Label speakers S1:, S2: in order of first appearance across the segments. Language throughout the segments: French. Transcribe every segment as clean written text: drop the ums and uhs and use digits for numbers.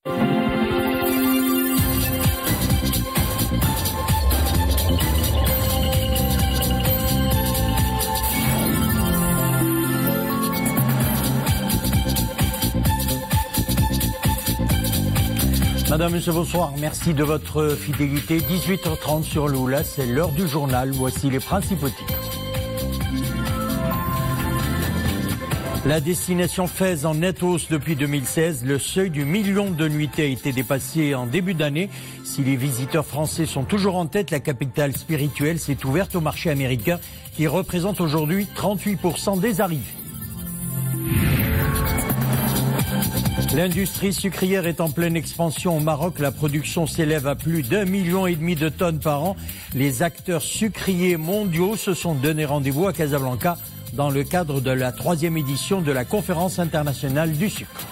S1: Madame, Monsieur, bonsoir. Merci de votre fidélité. 18h30 sur l'Oula, c'est l'heure du journal. Voici les principaux titres. La destination Fès en nette hausse depuis 2016. Le seuil du million de nuitées a été dépassé en début d'année. Si les visiteurs français sont toujours en tête, la capitale spirituelle s'est ouverte au marché américain qui représente aujourd'hui 38% des arrivées. L'industrie sucrière est en pleine expansion au Maroc. La production s'élève à plus d'1,5 million de tonnes par an. Les acteurs sucriers mondiaux se sont donné rendez-vous à Casablanca dans le cadre de la 3e édition de la Conférence internationale du sucre.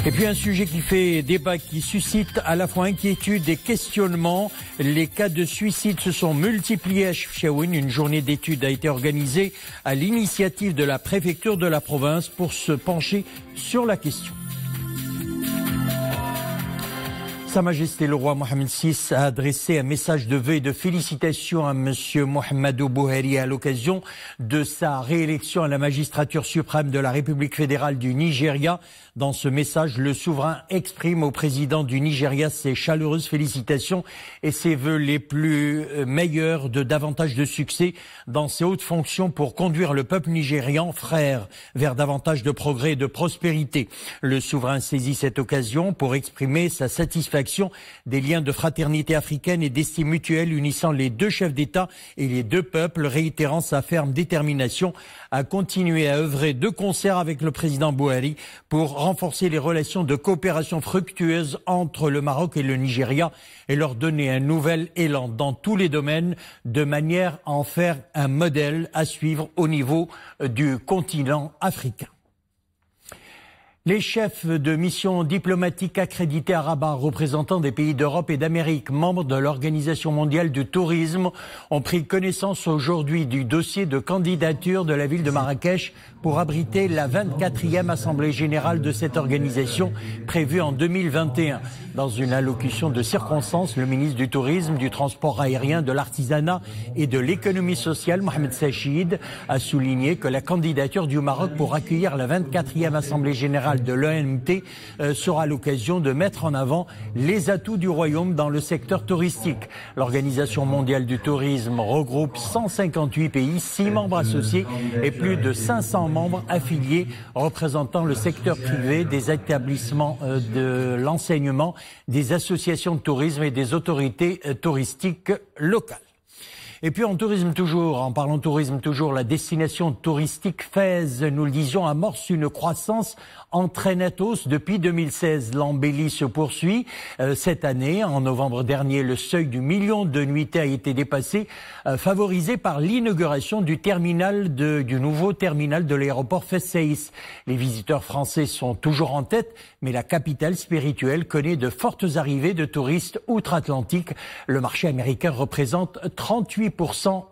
S1: Et puis un sujet qui fait débat, qui suscite à la fois inquiétude et questionnement. Les cas de suicide se sont multipliés à Chefchaouen. Une journée d'études a été organisée à l'initiative de la préfecture de la province pour se pencher sur la question. Sa Majesté le roi Mohamed VI a adressé un message de vœux et de félicitations à Monsieur Muhammadu Buhari à l'occasion de sa réélection à la magistrature suprême de la République fédérale du Nigeria. Dans ce message, le souverain exprime au président du Nigeria ses chaleureuses félicitations et ses vœux les plus meilleurs de davantage de succès dans ses hautes fonctions pour conduire le peuple nigérian frère vers davantage de progrès et de prospérité. Le souverain saisit cette occasion pour exprimer sa satisfaction des liens de fraternité africaine et d'estime mutuelle unissant les deux chefs d'État et les deux peuples, réitérant sa ferme détermination à continuer à œuvrer de concert avec le président Buhari pour renforcer les relations de coopération fructueuses entre le Maroc et le Nigeria et leur donner un nouvel élan dans tous les domaines de manière à en faire un modèle à suivre au niveau du continent africain. Les chefs de mission diplomatiques accrédités à Rabat, représentants des pays d'Europe et d'Amérique, membres de l'Organisation mondiale du tourisme, ont pris connaissance aujourd'hui du dossier de candidature de la ville de Marrakech pour abriter la 24e Assemblée générale de cette organisation prévue en 2021. Dans une allocution de circonstance, le ministre du Tourisme, du Transport aérien, de l'Artisanat et de l'Économie sociale, Mohamed Sachid, a souligné que la candidature du Maroc pour accueillir la 24e Assemblée générale de l'OMT sera l'occasion de mettre en avant les atouts du royaume dans le secteur touristique. L'Organisation mondiale du tourisme regroupe 158 pays, 6 membres associés et plus de 500 membres affiliés représentant le secteur privé, des établissements de l'enseignement, des associations de tourisme et des autorités touristiques locales. Et puis en tourisme toujours, en parlant tourisme toujours, la destination touristique Fès, nous le disions, amorce une croissance en très nette hausse depuis 2016. L'embellie se poursuit. Cette année, en novembre dernier, le seuil du million de nuitées a été dépassé, favorisé par l'inauguration du nouveau terminal de l'aéroport Fès-Saïs. Les visiteurs français sont toujours en tête, mais la capitale spirituelle connaît de fortes arrivées de touristes outre-Atlantique. Le marché américain représente 38%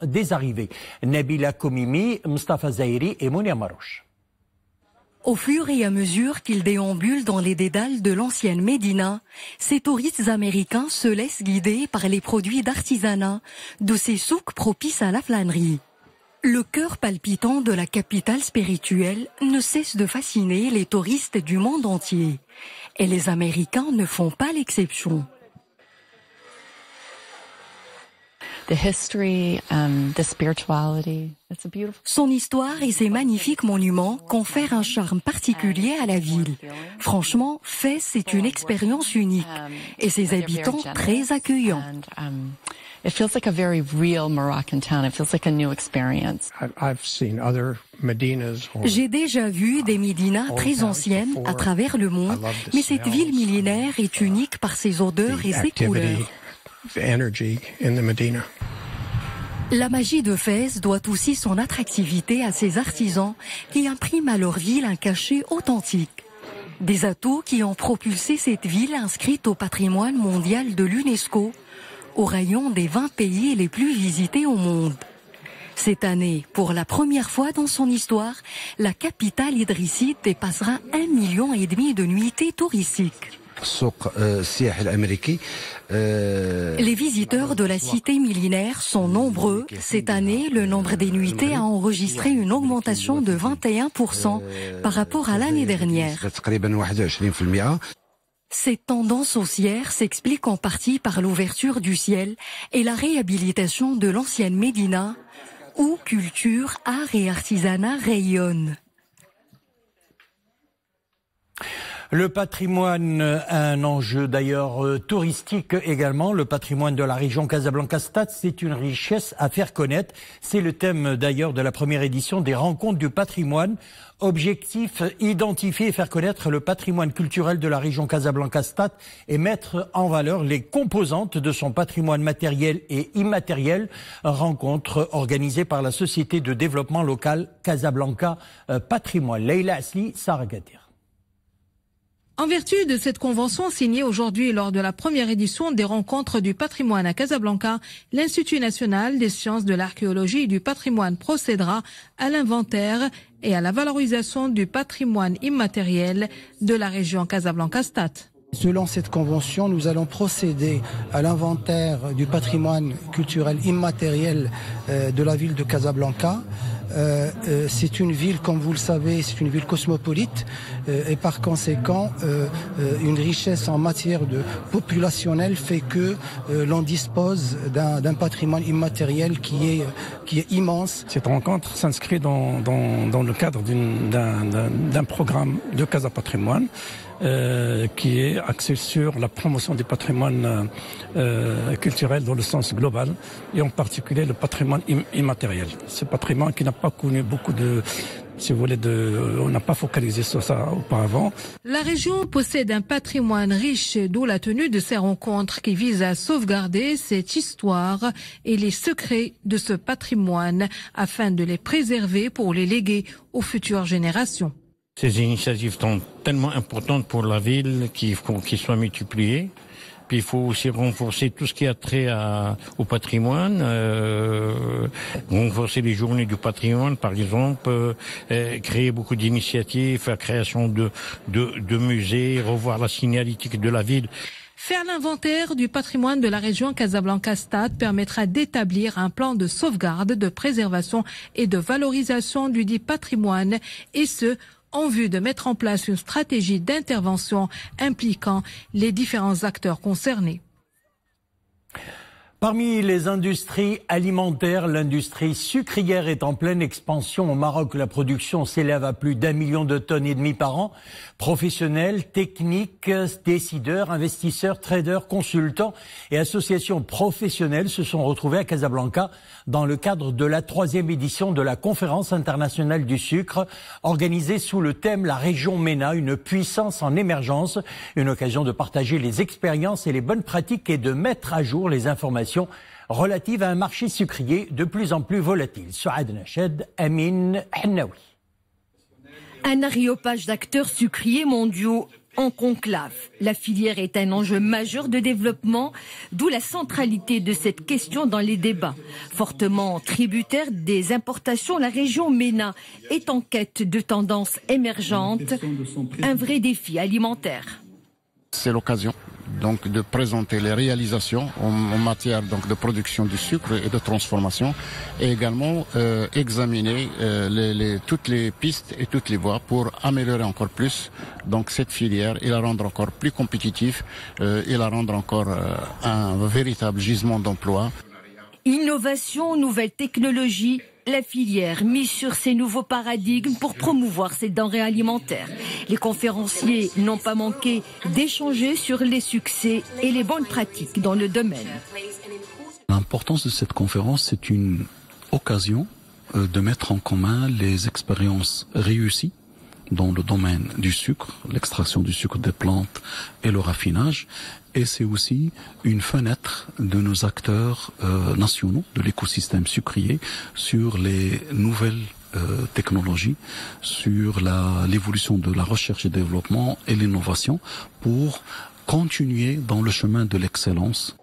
S1: des arrivées. Nabila Komimi, Mustafa Zahiri et Mounia Marouche.
S2: Au fur et à mesure qu'ils déambulent dans les dédales de l'ancienne Médina, ces touristes américains se laissent guider par les produits d'artisanat de ces souks propices à la flânerie. Le cœur palpitant de la capitale spirituelle ne cesse de fasciner les touristes du monde entier. Et les Américains ne font pas l'exception. Son histoire et ses magnifiques monuments confèrent un charme particulier à la ville. Franchement, Fès est une expérience unique et ses habitants très accueillants.
S3: It feels like a very real Moroccan town. It feels like a new experience.
S4: I've seen other Medinas.
S2: J'ai déjà vu des Médinas très anciennes à travers le monde, mais cette ville millénaire est unique par ses odeurs et ses couleurs. La magie de Fès doit aussi son attractivité à ses artisans qui impriment à leur ville un cachet authentique. Des atouts qui ont propulsé cette ville inscrite au patrimoine mondial de l'UNESCO, au rayon des 20 pays les plus visités au monde. Cette année, pour la première fois dans son histoire, la capitale idrissite dépassera 1,5 million de nuitées touristiques. Les visiteurs de la cité millénaire sont nombreux. Cette année, le nombre des nuitées a enregistré une augmentation de 21% par rapport à l'année dernière. Cette tendance haussière s'explique en partie par l'ouverture du ciel et la réhabilitation de l'ancienne Médina, où culture, art et artisanat rayonnent.
S1: Le patrimoine, un enjeu d'ailleurs touristique également. Le patrimoine de la région Casablanca-Stade, c'est une richesse à faire connaître. C'est le thème d'ailleurs de la première édition des Rencontres du patrimoine. Objectif, identifier et faire connaître le patrimoine culturel de la région Casablanca-Stade et mettre en valeur les composantes de son patrimoine matériel et immatériel. Rencontre organisée par la Société de développement local Casablanca Patrimoine. Leïla Asli, Sarah Gadir.
S5: En vertu de cette convention signée aujourd'hui lors de la première édition des Rencontres du patrimoine à Casablanca, l'Institut national des sciences de l'archéologie et du patrimoine procédera à l'inventaire et à la valorisation du patrimoine immatériel de la région Casablanca-Stade.
S6: Selon cette convention, nous allons procéder à l'inventaire du patrimoine culturel immatériel de la ville de Casablanca. C'est une ville, comme vous le savez, c'est une ville cosmopolite et par conséquent, une richesse en matière de populationnelle fait que l'on dispose d'un patrimoine immatériel qui est immense.
S4: Cette rencontre s'inscrit dans le cadre d'un programme de Casa Patrimoine qui est axé sur la promotion du patrimoine culturel dans le sens global et en particulier le patrimoine immatériel. Ce patrimoine qui n'a pas connu beaucoup de, si vous voulez, on n'a pas focalisé sur ça auparavant.
S5: La région possède un patrimoine riche, d'où la tenue de ces rencontres qui visent à sauvegarder cette histoire et les secrets de ce patrimoine afin de les préserver pour les léguer aux futures générations.
S7: Ces initiatives sont tellement importantes pour la ville qu'il faut qu'ils soient multipliées. Puis il faut aussi renforcer tout ce qui a trait au patrimoine, renforcer les journées du patrimoine, par exemple, créer beaucoup d'initiatives, la création de musées, revoir la signalétique de la ville.
S5: Faire l'inventaire du patrimoine de la région Casablanca-Stade permettra d'établir un plan de sauvegarde, de préservation et de valorisation du dit patrimoine, et ce, en vue de mettre en place une stratégie d'intervention impliquant les différents acteurs concernés.
S1: Parmi les industries alimentaires, l'industrie sucrière est en pleine expansion. Au Maroc, la production s'élève à plus d'1,5 million de tonnes par an. Professionnels, techniques, décideurs, investisseurs, traders, consultants et associations professionnelles se sont retrouvés à Casablanca dans le cadre de la 3e édition de la Conférence internationale du sucre, organisée sous le thème « La région MENA, une puissance en émergence ». Une occasion de partager les expériences et les bonnes pratiques et de mettre à jour les informations relatives à un marché sucrier de plus en plus volatile. Souad Nached, Amin Hennaoui.
S8: Un aréopage d'acteurs sucriers mondiaux en conclave. La filière est un enjeu majeur de développement, d'où la centralité de cette question dans les débats. Fortement tributaire des importations, la région MENA est en quête de tendances émergentes, un vrai défi alimentaire.
S9: C'est l'occasion donc de présenter les réalisations en matière donc de production du sucre et de transformation, et également examiner toutes les pistes et toutes les voies pour améliorer encore plus donc cette filière et la rendre encore plus compétitive et la rendre encore un véritable gisement d'emploi.
S8: Innovation, nouvelles technologies, la filière mise sur ces nouveaux paradigmes pour promouvoir ces denrées alimentaires. Les conférenciers n'ont pas manqué d'échanger sur les succès et les bonnes pratiques dans le domaine.
S10: L'importance de cette conférence, c'est une occasion de mettre en commun les expériences réussies dans le domaine du sucre, l'extraction du sucre des plantes et le raffinage. Et c'est aussi une fenêtre de nos acteurs nationaux de l'écosystème sucrier sur les nouvelles technologies, sur l'évolution de la recherche et développement et l'innovation pour continuer dans le chemin de l'excellence.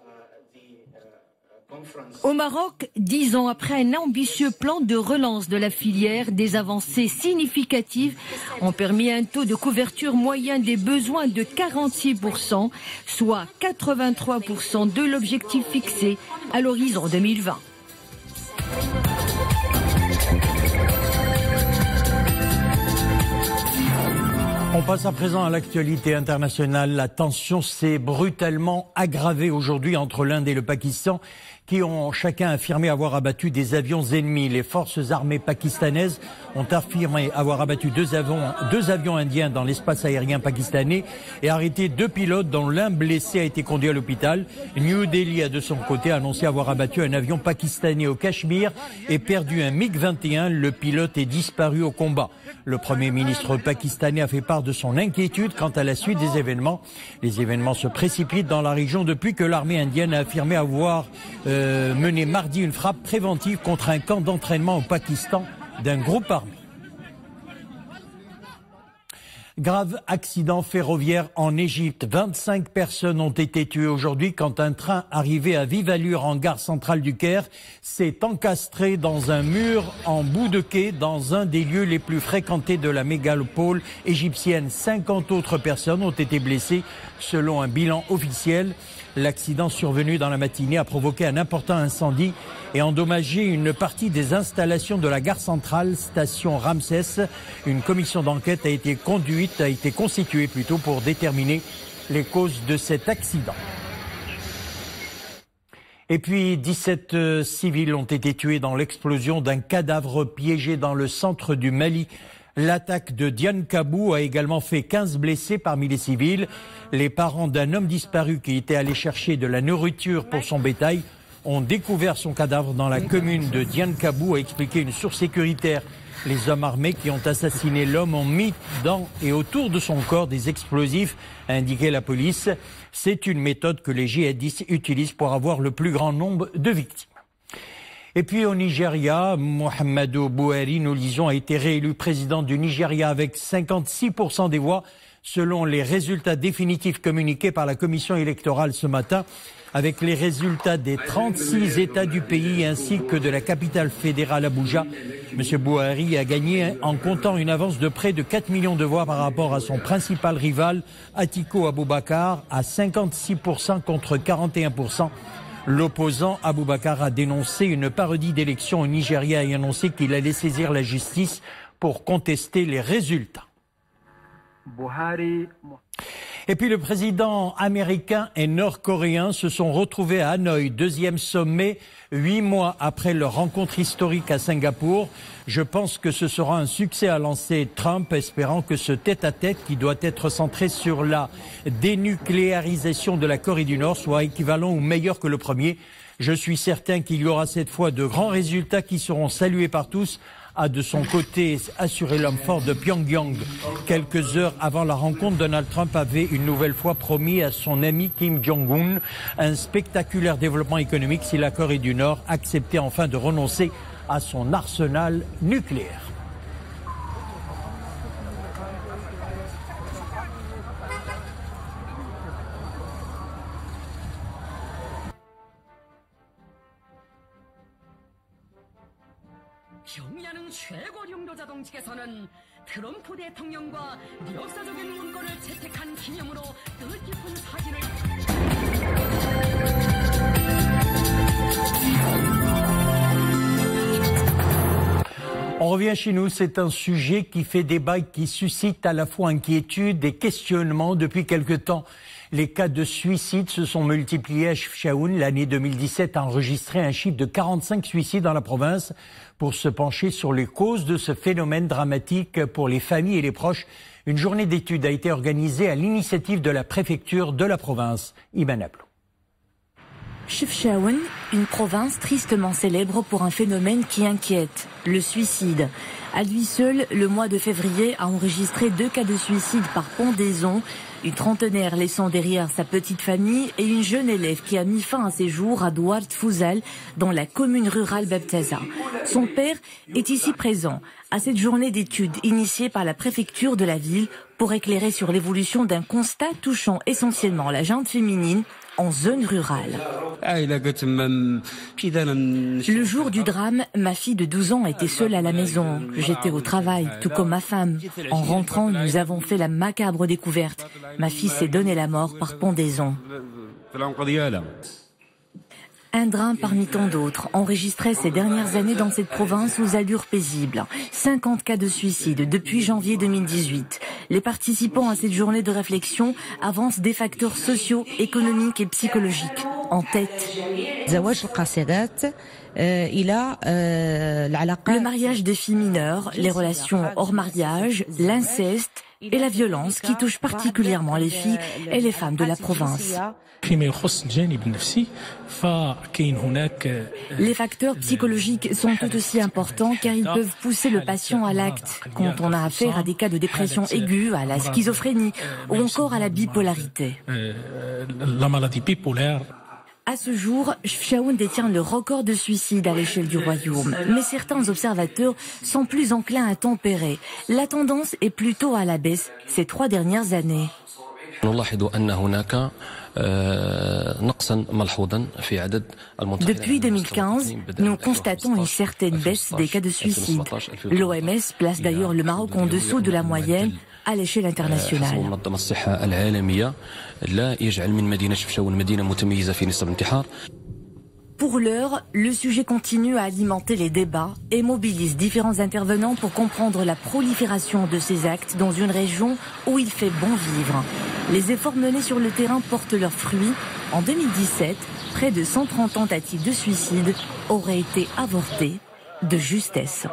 S8: Au Maroc, 10 ans après un ambitieux plan de relance de la filière, des avancées significatives ont permis un taux de couverture moyen des besoins de 46%, soit 83% de l'objectif fixé à l'horizon 2020.
S1: On passe à présent à l'actualité internationale. La tension s'est brutalement aggravée aujourd'hui entre l'Inde et le Pakistan, qui ont chacun affirmé avoir abattu des avions ennemis. Les forces armées pakistanaises ont affirmé avoir abattu deux avions indiens dans l'espace aérien pakistanais et arrêté 2 pilotes dont l'un blessé a été conduit à l'hôpital. New Delhi a de son côté annoncé avoir abattu un avion pakistanais au Cachemire et perdu un MiG-21. Le pilote est disparu au combat. Le Premier ministre pakistanais a fait part de son inquiétude quant à la suite des événements. Les événements se précipitent dans la région depuis que l'armée indienne a affirmé avoir mené mardi une frappe préventive contre un camp d'entraînement au Pakistan d'un groupe armé. Grave accident ferroviaire en Égypte. 25 personnes ont été tuées aujourd'hui quand un train arrivé à vive allure en gare centrale du Caire s'est encastré dans un mur en bout de quai dans un des lieux les plus fréquentés de la mégalopole égyptienne. 50 autres personnes ont été blessées selon un bilan officiel. L'accident survenu dans la matinée a provoqué un important incendie et endommagé une partie des installations de la gare centrale, station Ramsès. Une commission d'enquête a été constituée pour déterminer les causes de cet accident. Et puis 17 civils ont été tués dans l'explosion d'un cadavre piégé dans le centre du Mali. L'attaque de Diane Kabou a également fait 15 blessés parmi les civils. Les parents d'un homme disparu qui était allé chercher de la nourriture pour son bétail ont découvert son cadavre dans la commune de Diane Kabou, a expliqué une source sécuritaire. Les hommes armés qui ont assassiné l'homme ont mis dans et autour de son corps des explosifs, a indiqué la police. C'est une méthode que les djihadistes utilisent pour avoir le plus grand nombre de victimes. Et puis au Nigeria, Muhammadu Buhari, nous lisons, a été réélu président du Nigeria avec 56% des voix selon les résultats définitifs communiqués par la commission électorale ce matin, avec les résultats des 36 États du pays ainsi que de la capitale fédérale Abuja. M. Buhari a gagné en comptant une avance de près de 4 millions de voix par rapport à son principal rival, Atiku Abubakar, à 56% contre 41%. L'opposant Abubakar a dénoncé une parodie d'élection au Nigeria et annoncé qu'il allait saisir la justice pour contester les résultats. Et puis le président américain et nord-coréen se sont retrouvés à Hanoï, deuxième sommet, 8 mois après leur rencontre historique à Singapour. Je pense que ce sera un succès, a lancé Trump, espérant que ce tête-à-tête qui doit être centré sur la dénucléarisation de la Corée du Nord soit équivalent ou meilleur que le premier. Je suis certain qu'il y aura cette fois de grands résultats qui seront salués par tous, a de son côté assuré l'homme fort de Pyongyang. Quelques heures avant la rencontre, Donald Trump avait une nouvelle fois promis à son ami Kim Jong-un un spectaculaire développement économique si la Corée du Nord acceptait enfin de renoncer à son arsenal nucléaire.
S11: 경의하는 최고령도 자동직에서는 트럼프 대통령과 역사적인 문건을 채택한 기념으로 뜻깊은 사진을
S1: On revient chez nous, c'est un sujet qui fait débat et qui suscite à la fois inquiétude et questionnement depuis quelque temps. Les cas de suicide se sont multipliés à Chefchaouen. L'année 2017 a enregistré un chiffre de 45 suicides dans la province. Pour se pencher sur les causes de ce phénomène dramatique pour les familles et les proches, une journée d'études a été organisée à l'initiative de la préfecture de la province. Iman Ablou.
S12: Chefchaouen, une province tristement célèbre pour un phénomène qui inquiète, le suicide. À lui seul, le mois de février a enregistré 2 cas de suicide par pendaison, une trentenaire laissant derrière sa petite famille et une jeune élève qui a mis fin à ses jours à Douart Fouzal, dans la commune rurale Bebtaza. Son père est ici présent à cette journée d'études initiée par la préfecture de la ville pour éclairer sur l'évolution d'un constat touchant essentiellement la junte féminine en zone rurale. Le jour du drame, ma fille de 12 ans était seule à la maison. J'étais au travail, tout comme ma femme. En rentrant, nous avons fait la macabre découverte. Ma fille s'est donné la mort par pendaison. Un drame parmi tant d'autres, enregistré ces dernières années dans cette province aux allures paisibles. 50 cas de suicide depuis janvier 2018. Les participants à cette journée de réflexion avancent des facteurs sociaux, économiques et psychologiques. En tête, le mariage des filles mineures, les relations hors mariage, l'inceste et la violence qui touchent particulièrement les filles et les femmes de la province. Les facteurs psychologiques sont tout aussi importants car ils peuvent pousser le patient à l'acte quand on a affaire à des cas de dépression aiguë, à la schizophrénie ou encore à la bipolarité. À ce jour, Chefchaouen détient le record de suicides à l'échelle du royaume. Mais certains observateurs sont plus enclins à tempérer. La tendance est plutôt à la baisse ces 3 dernières années. Depuis 2015, nous constatons une certaine baisse des cas de suicide. L'OMS place d'ailleurs le Maroc en dessous de la moyenne à l'échelle internationale. Pour l'heure, le sujet continue à alimenter les débats et mobilise différents intervenants pour comprendre la prolifération de ces actes dans une région où il fait bon vivre. Les efforts menés sur le terrain portent leurs fruits. En 2017, près de 130 tentatives de suicide auraient été avortées de justesse.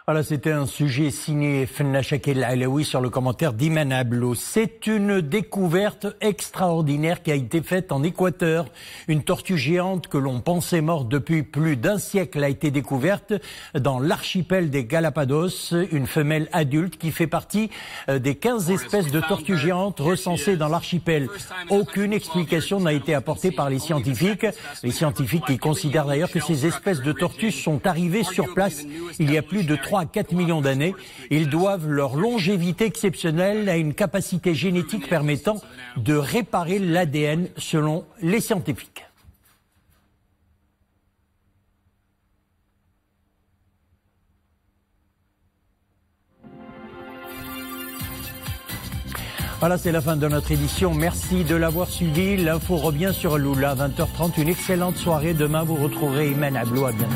S1: Voilà, c'était un sujet signé Fenna Chakel Alaoui sur le commentaire d'Iman Ablo. C'est une découverte extraordinaire qui a été faite en Équateur. Une tortue géante que l'on pensait morte depuis plus d'1 siècle a été découverte dans l'archipel des Galápagos. Une femelle adulte qui fait partie des 15 espèces de tortues géantes recensées dans l'archipel. Aucune explication n'a été apportée par les scientifiques. Les scientifiques qui considèrent d'ailleurs que ces espèces de tortues sont arrivées sur place il y a plus de 3 à 4 millions d'années. Ils doivent leur longévité exceptionnelle à une capacité génétique permettant de réparer l'ADN selon les scientifiques. Voilà, c'est la fin de notre édition. Merci de l'avoir suivi. L'info revient sur Lula, 20h30. Une excellente soirée. Demain, vous retrouverez Iman Ablo. À bientôt.